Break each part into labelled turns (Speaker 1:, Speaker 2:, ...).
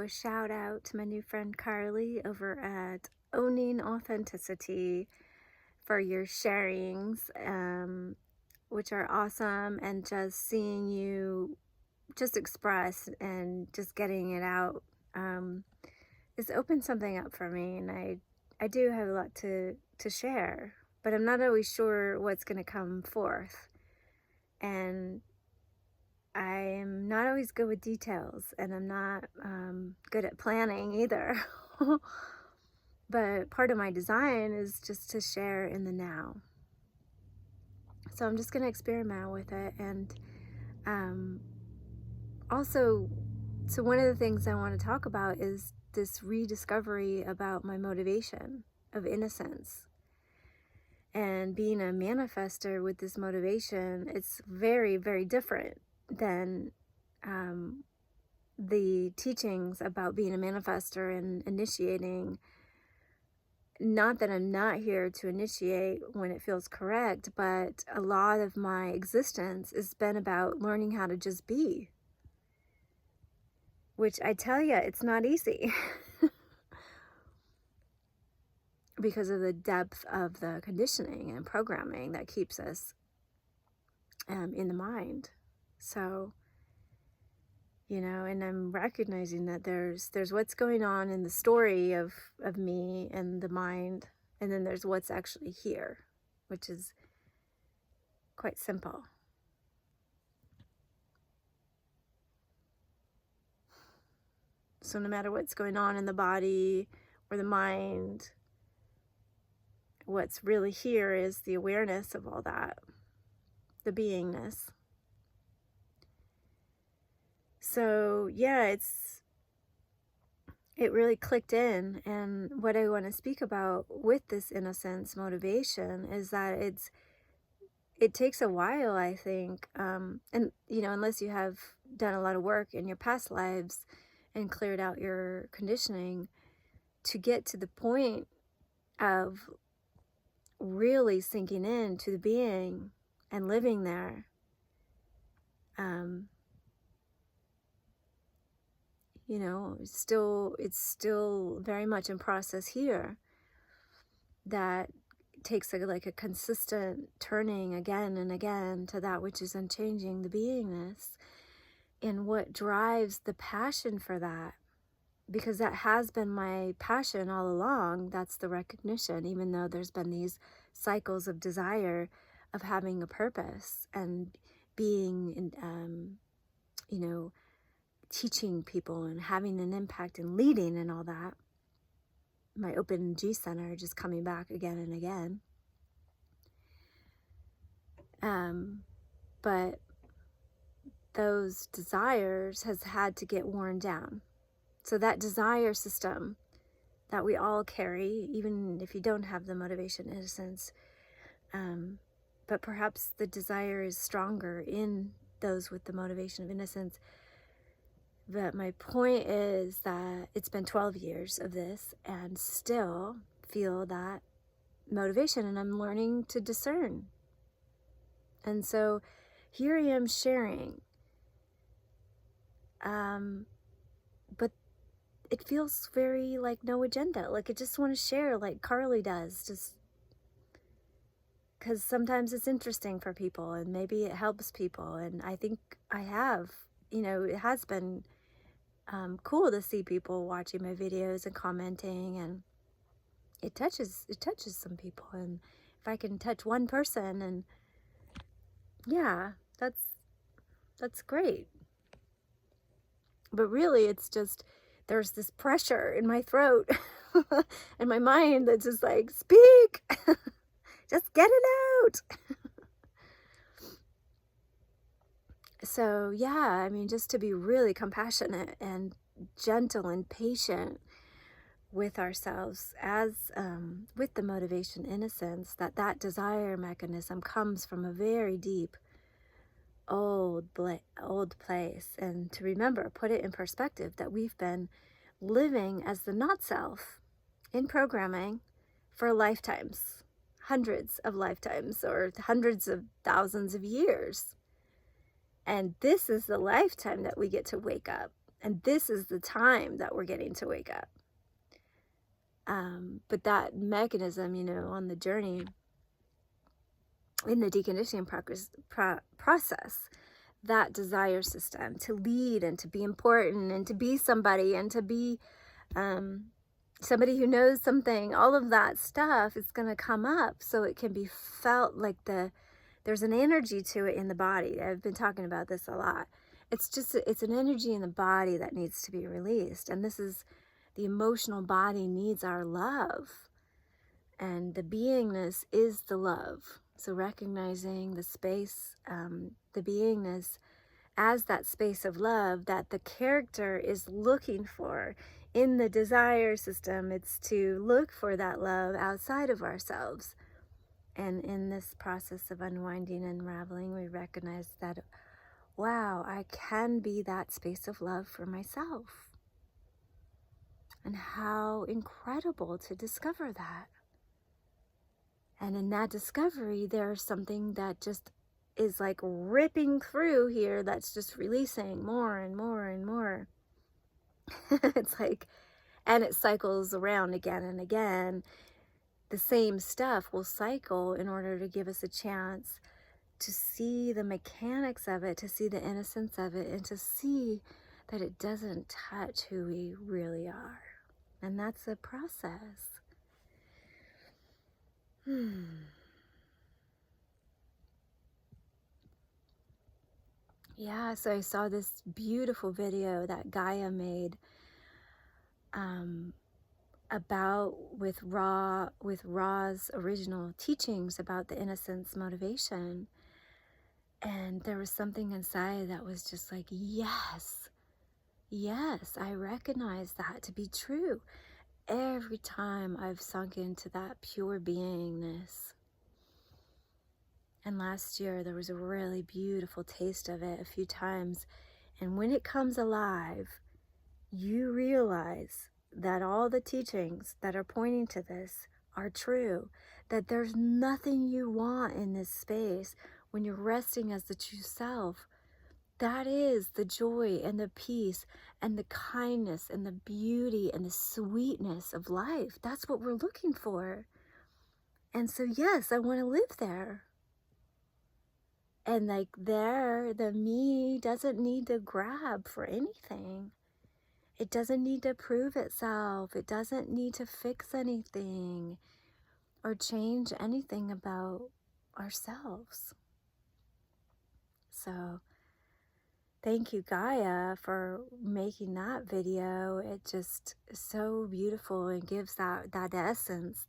Speaker 1: a shout out to my new friend Carly over at Owning Authenticity for your sharings, which are awesome, and just seeing you just express and just getting it out has opened something up for me, and I do have a lot to share, but I'm not always sure what's going to come forth, and I am not always good with details, and I'm not good at planning either. But part of my design is just to share in the now. So I'm just going to experiment with it. And also, so one of the things I want to talk about is this rediscovery about my motivation of innocence. And being a manifestor with this motivation, it's very, very different than the teachings about being a manifestor and initiating. Not that I'm not here to initiate when it feels correct, but a lot of my existence has been about learning how to just be. Which I tell you, it's not easy. Because of the depth of the conditioning and programming that keeps us in the mind. So, and I'm recognizing that there's what's going on in the story of me and the mind, and then there's what's actually here, which is quite simple. So no matter what's going on in the body or the mind, what's really here is the awareness of all that, the beingness. So yeah, it really clicked in, and what I want to speak about with this innocence motivation is that it takes a while, I think, and unless you have done a lot of work in your past lives and cleared out your conditioning, to get to the point of really sinking into the being and living there. It's still very much in process here. That takes a consistent turning again and again to that which is unchanging, the beingness, and what drives the passion for that, because that has been my passion all along. That's the recognition, even though there's been these cycles of desire of having a purpose and being teaching people and having an impact and leading and all that. My open G center just coming back again and again. But those desires has had to get worn down. So that desire system that we all carry, even if you don't have the motivation innocence, but perhaps the desire is stronger in those with the motivation of innocence. But my point is that it's been 12 years of this and still feel that motivation, and I'm learning to discern. And so here I am sharing. But it feels very like no agenda. Like I just want to share like Carly does, just because sometimes it's interesting for people and maybe it helps people. And I think I have, it has been cool to see people watching my videos and commenting, and it touches some people. And if I can touch one person, and yeah, that's great. But really, it's just there's this pressure in my throat and my mind that's just like, speak, just get it out. So yeah, just to be really compassionate and gentle and patient with ourselves as with the motivation innocence, that desire mechanism comes from a very deep old place, and to remember, put it in perspective, that we've been living as the not self in programming for lifetimes, hundreds of lifetimes, or hundreds of thousands of years. And this is the lifetime that we get to wake up And this is the time that we're getting to wake up. But that mechanism, on the journey, in the deconditioning process, that desire system to lead and to be important and to be somebody and to be somebody who knows something, all of that stuff is going to come up so it can be felt like there's an energy to it in the body. I've been talking about this a lot. It's an energy in the body that needs to be released. And this is the emotional body needs our love. And the beingness is the love. So recognizing the space, the beingness as that space of love that the character is looking for in the desire system. It's to look for that love outside of ourselves. And in this process of unwinding and unraveling, we recognize that, wow, I can be that space of love for myself. And how incredible to discover that. And in that discovery, there's something that just is like ripping through here that's just releasing more and more and more. It's like, and it cycles around again and again. The same stuff will cycle in order to give us a chance to see the mechanics of it, to see the innocence of it, and to see that it doesn't touch who we really are. And that's a process. Yeah, so I saw this beautiful video that Gaia made with Ra's original teachings about the innocence motivation. And there was something inside that was just like, yes, I recognize that to be true. Every time I've sunk into that pure beingness. And last year there was a really beautiful taste of it a few times. And when it comes alive, you realize that all the teachings that are pointing to this are true, that there's nothing you want in this space when you're resting as the true self. That is the joy and the peace and the kindness and the beauty and the sweetness of life. That's what we're looking for. And so, yes, I want to live there. And like there, the me doesn't need to grab for anything. It doesn't need to prove itself. It doesn't need to fix anything or change anything about ourselves. So thank you, Gaia, for making that video. It just is so beautiful and gives that essence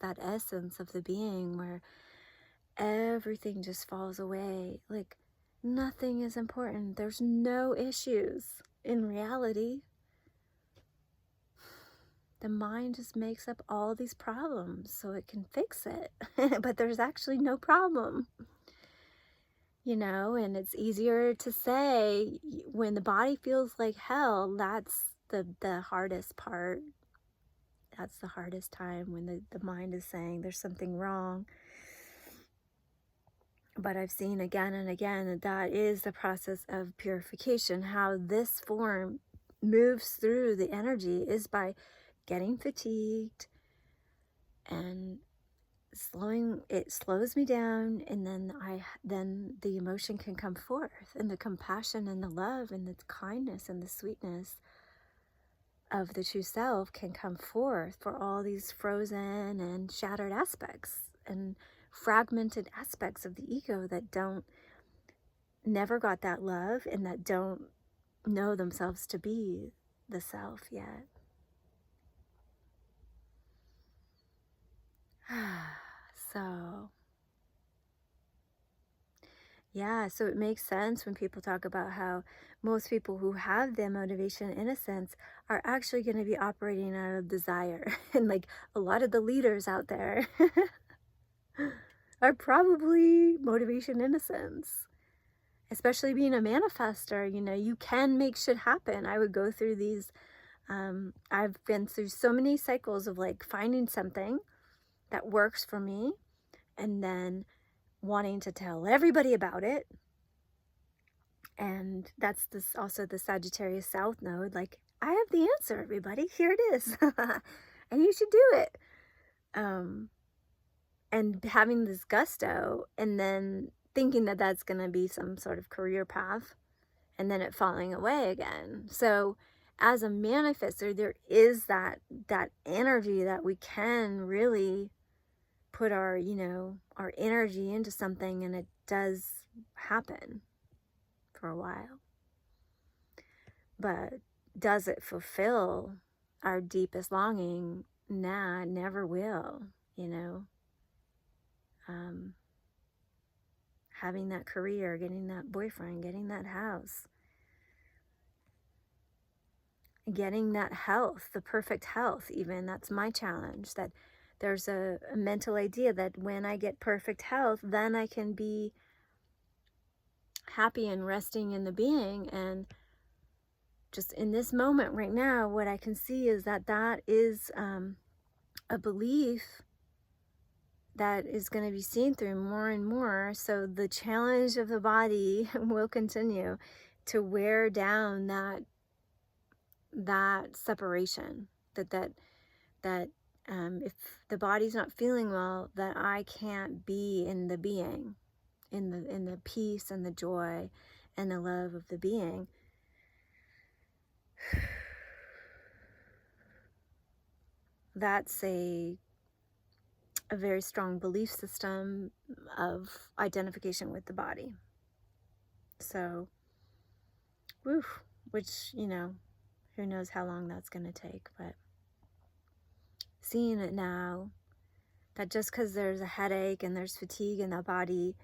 Speaker 1: of the being where everything just falls away. Like nothing is important. There's no issues in reality. The mind just makes up all these problems so it can fix it. But there's actually no problem. And it's easier to say when the body feels like hell. That's the hardest part. That's the hardest time, when the mind is saying there's something wrong. But I've seen again and again that is the process of purification. How this form moves through the energy is by getting fatigued and it slows me down, and then the emotion can come forth, and the compassion and the love and the kindness and the sweetness of the true self can come forth for all these frozen and shattered aspects and fragmented aspects of the ego that never got that love and that don't know themselves to be the self yet. So it makes sense when people talk about how most people who have the motivation innocence are actually going to be operating out of desire. And like a lot of the leaders out there are probably motivation innocence. Especially being a manifestor, you can make shit happen. I would go through these, I've been through so many cycles of like finding something that works for me and then wanting to tell everybody about it. And that's also the Sagittarius South node. Like I have the answer, everybody. Here it is. And you should do it. And having this gusto and then thinking that that's going to be some sort of career path and then it falling away again. So as a manifestor, there is that energy that we can really put our, our energy into something, and it does happen for a while. But does it fulfill our deepest longing? Nah, it never will, having that career, getting that boyfriend, getting that house, getting that health, the perfect health, even. That's my challenge, that there's a mental idea that when I get perfect health, then I can be happy and resting in the being. And just in this moment right now, what I can see is that is a belief that is going to be seen through more and more. So the challenge of the body will continue to wear down that separation, that if the body's not feeling well, that I can't be in the being, in the peace and the joy and the love of the being. That's a very strong belief system of identification with the body. So, which, who knows how long that's going to take, but seeing it now, that just because there's a headache and there's fatigue in the body,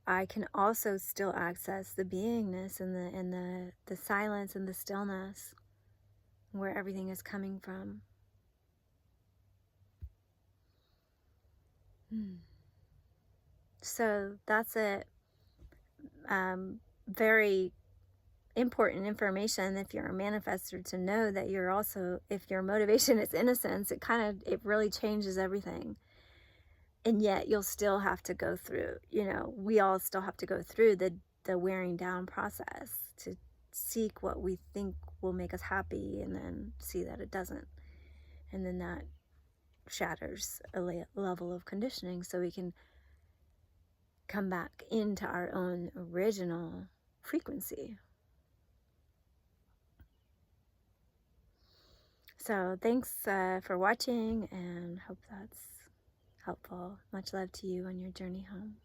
Speaker 1: I can also still access the beingness and the silence and the stillness where everything is coming from. So that's it. Very important information if you're a manifestor, to know that you're also, if your motivation is innocence, it really changes everything. And yet you'll still have to go through, we all still have to go through the wearing down process to seek what we think will make us happy, and then see that it doesn't. And then that shatters a level of conditioning, so we can come back into our own original frequency. So thanks for watching, and hope that's helpful. Much love to you on your journey home.